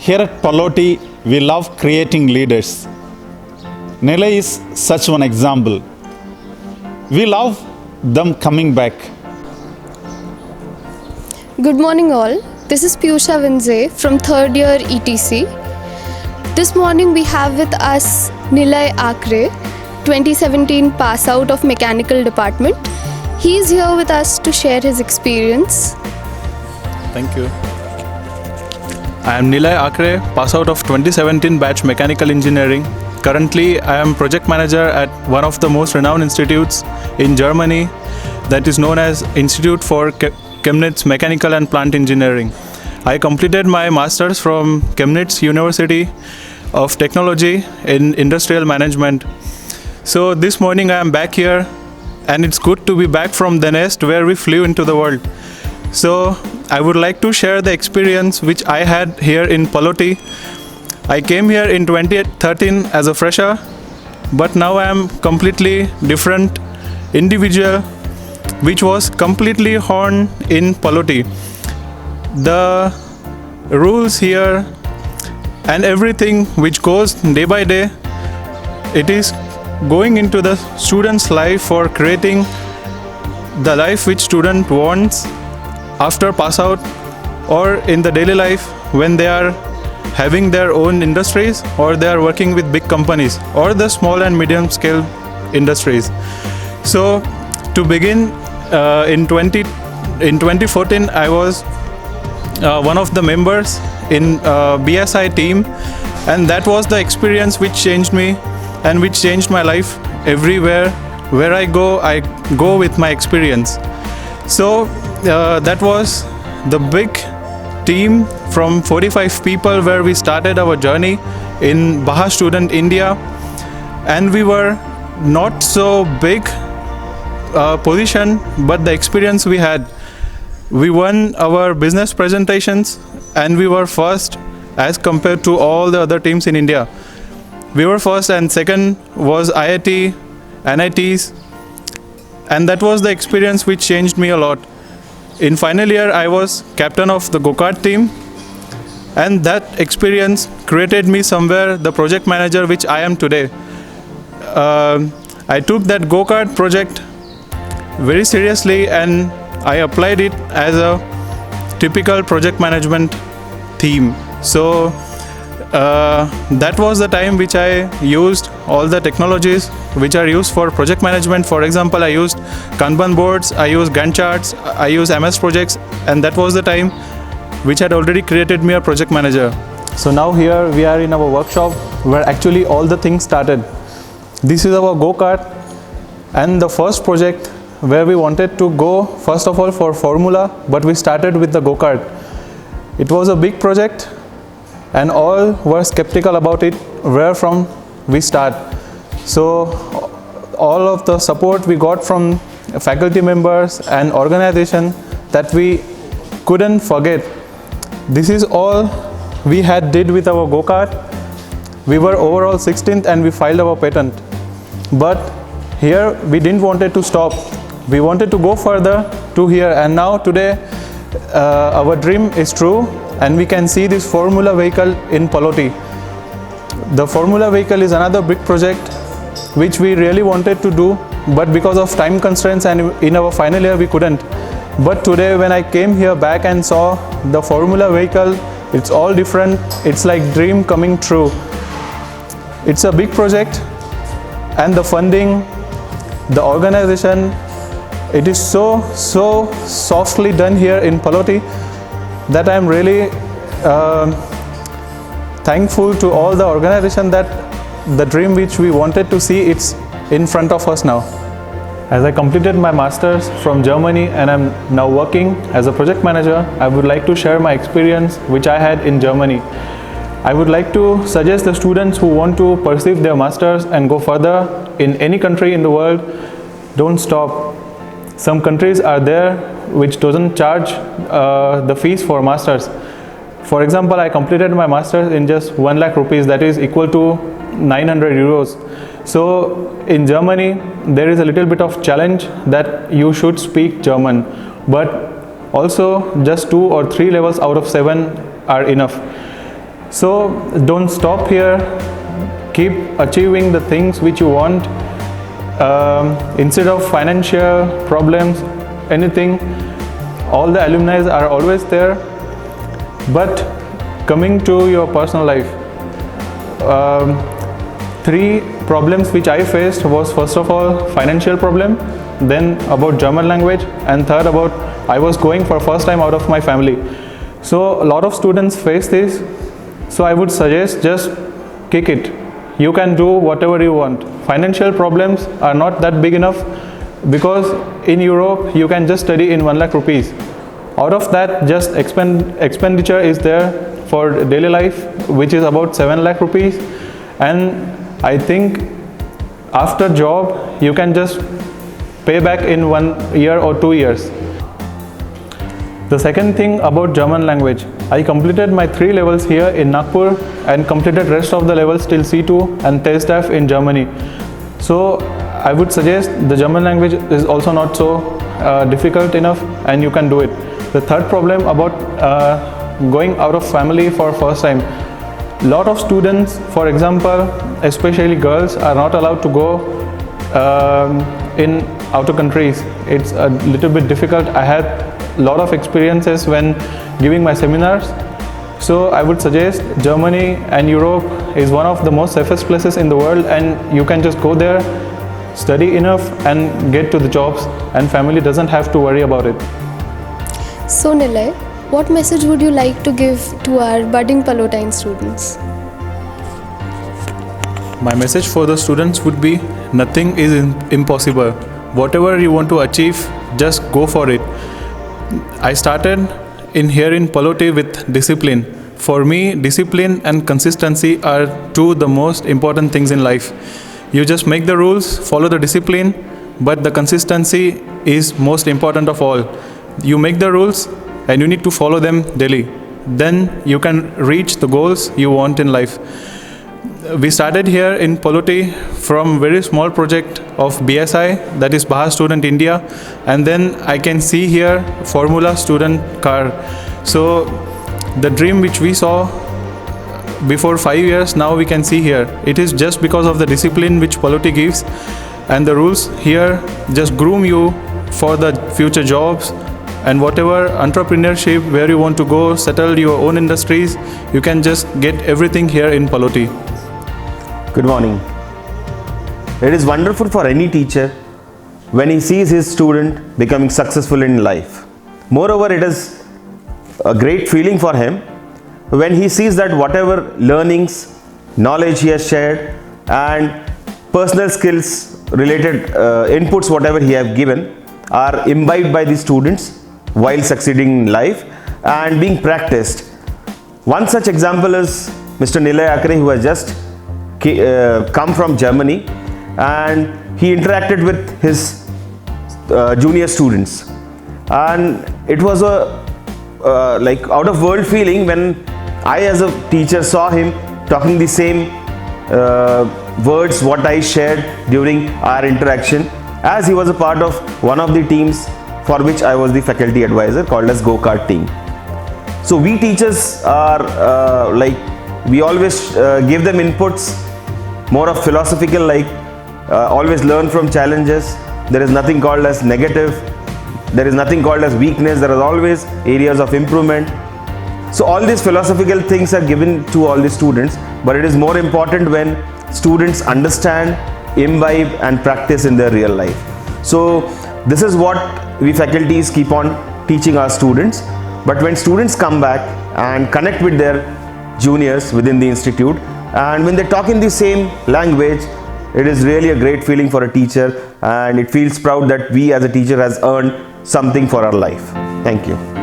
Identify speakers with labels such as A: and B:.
A: Here at Paloti, we love creating leaders. Nilay is such one example. We love them coming back.
B: Good morning all. This is Piyusha Vinze from 3rd year ETC. This morning we have with us Nilay Akre, 2017 pass out of Mechanical Department. He is here with us to share his experience.
C: Thank you. I am Nilay Akre, pass out of 2017 batch Mechanical Engineering. Currently, I am project manager at one of the most renowned institutes in Germany that is known as Institute for Chemnitz Mechanical and Plant Engineering. I completed my master's from Chemnitz University of Technology in Industrial Management. So this morning I am back here and it's good to be back from the nest where we flew into the world. So I would like to share the experience which I had here in Paloti. I came here in 2013 as a fresher, but now I am completely different individual which was completely honed in Paloti. The rules here and everything which goes day by day, it is going into the student's life for creating the life which student wants after pass out or in the daily life when they are having their own industries or they are working with big companies or the small and medium scale industries. So to begin, in 2014 I was one of the members in BSI team, and that was the experience which changed me and which changed my life. Everywhere where I go with my experience. So that was the big team from 45 people where we started our journey in Baha Student India, and we were not so big position, but the experience we had, we won our business presentations and we were first as compared to all the other teams in India. We were first, and second was IIT, NITs, and that was the experience which changed me a lot. In final year, I was captain of the go-kart team, and that experience created me somewhere the project manager which I am today. I took that go-kart project very seriously and I applied it as a typical project management theme. So that was the time which I used all the technologies which are used for project management. For example, I used Kanban boards, I used Gantt charts, I used MS projects, and that was the time which had already created me a project manager. So now here we are in our workshop where actually all the things started. This is our go-kart, and the first project where we wanted to go first of all for formula, but we started with the go-kart. It was a big project and all were skeptical about it, where from we start. So all of the support we got from faculty members and organization that we couldn't forget. This is all we had did with our go-kart. We were overall 16th and we filed our patent. But here we didn't wanted to stop. We wanted to go further to here, and now today our dream is true and we can see this formula vehicle in Paloti. The formula vehicle is another big project which we really wanted to do, but because of time constraints and in our final year we couldn't. But today when I came here back and saw the formula vehicle, it's all different. It's like dream coming true. It's a big project, and the funding, the organization, it is so softly done here in Paloti that I am really thankful to all the organization that the dream which we wanted to see, it's in front of us now. As I completed my master's from Germany and I'm now working as a project manager, I would like to share my experience which I had in Germany. I would like to suggest the students who want to pursue their masters and go further in any country in the world, don't stop. Some countries are there which doesn't charge the fees for masters. For example, I completed my master's in just 1 lakh rupees, that is equal to 900 euros. So in Germany, there is a little bit of challenge that you should speak German, but also just 2 or 3 levels out of 7 are enough. So don't stop here. Keep achieving the things which you want. Instead of financial problems, anything, all the alumni are always there. But coming to your personal life, 3 problems which I faced was, first of all, financial problem, then about German language, and third about I was going for first time out of my family. So a lot of students face this. So I would suggest just kick it. You can do whatever you want. Financial problems are not that big enough, because in Europe you can just study in 1 lakh rupees. Out of that, just expenditure is there for daily life, which is about 7 lakh rupees. And I think after job you can just pay back in 1 year or 2 years. The second thing about German language, I completed my 3 levels here in Nagpur and completed rest of the levels till C2 and TESDAF in Germany. So I would suggest the German language is also not so difficult enough, and you can do it. The third problem about going out of family for first time. Lot of students, for example, especially girls, are not allowed to go in outer countries. It's a little bit difficult. I had a lot of experiences when giving my seminars. So I would suggest Germany and Europe is one of the most safest places in the world, and you can just go there, study enough and get to the jobs, and family doesn't have to worry about it.
B: So Nilay, what message would you like to give to our budding Pallotine students?
C: My message for the students would be, nothing is impossible. Whatever you want to achieve, just go for it. I started here in Palloty with discipline. For me, discipline and consistency are 2 the most important things in life. You just make the rules, follow the discipline, but the consistency is most important of all. You make the rules and you need to follow them daily. Then you can reach the goals you want in life. We started here in Palloty from very small project of BSI, that is Bahar Student India, and then I can see here Formula Student Car. So the dream which we saw before 5 years, now we can see here. It is just because of the discipline which Palloty gives, and the rules here just groom you for the future jobs and whatever entrepreneurship, where you want to go, settle your own industries, you can just get everything here in Palloty.
D: Good morning. It is wonderful for any teacher when he sees his student becoming successful in life. Moreover, it is a great feeling for him when he sees that whatever learnings, knowledge he has shared, and personal skills related inputs whatever he have given are imbibed by the students while succeeding in life and being practiced. One such example is Mr. Nilay Akre, who has just come from Germany, and he interacted with his junior students, and it was a like out of world feeling when I as a teacher saw him talking the same words what I shared during our interaction, as he was a part of one of the teams for which I was the faculty advisor, called as Go-Kart team. So we teachers are we always give them inputs more of philosophical, always learn from challenges. There is nothing called as negative, there is nothing called as weakness, there are always areas of improvement. So all these philosophical things are given to all the students, but it is more important when students understand, imbibe and practice in their real life. So this is what we faculties keep on teaching our students. But when students come back and connect with their juniors within the institute, and when they talk in the same language, it is really a great feeling for a teacher, and it feels proud that we as a teacher has earned something for our life. Thank you.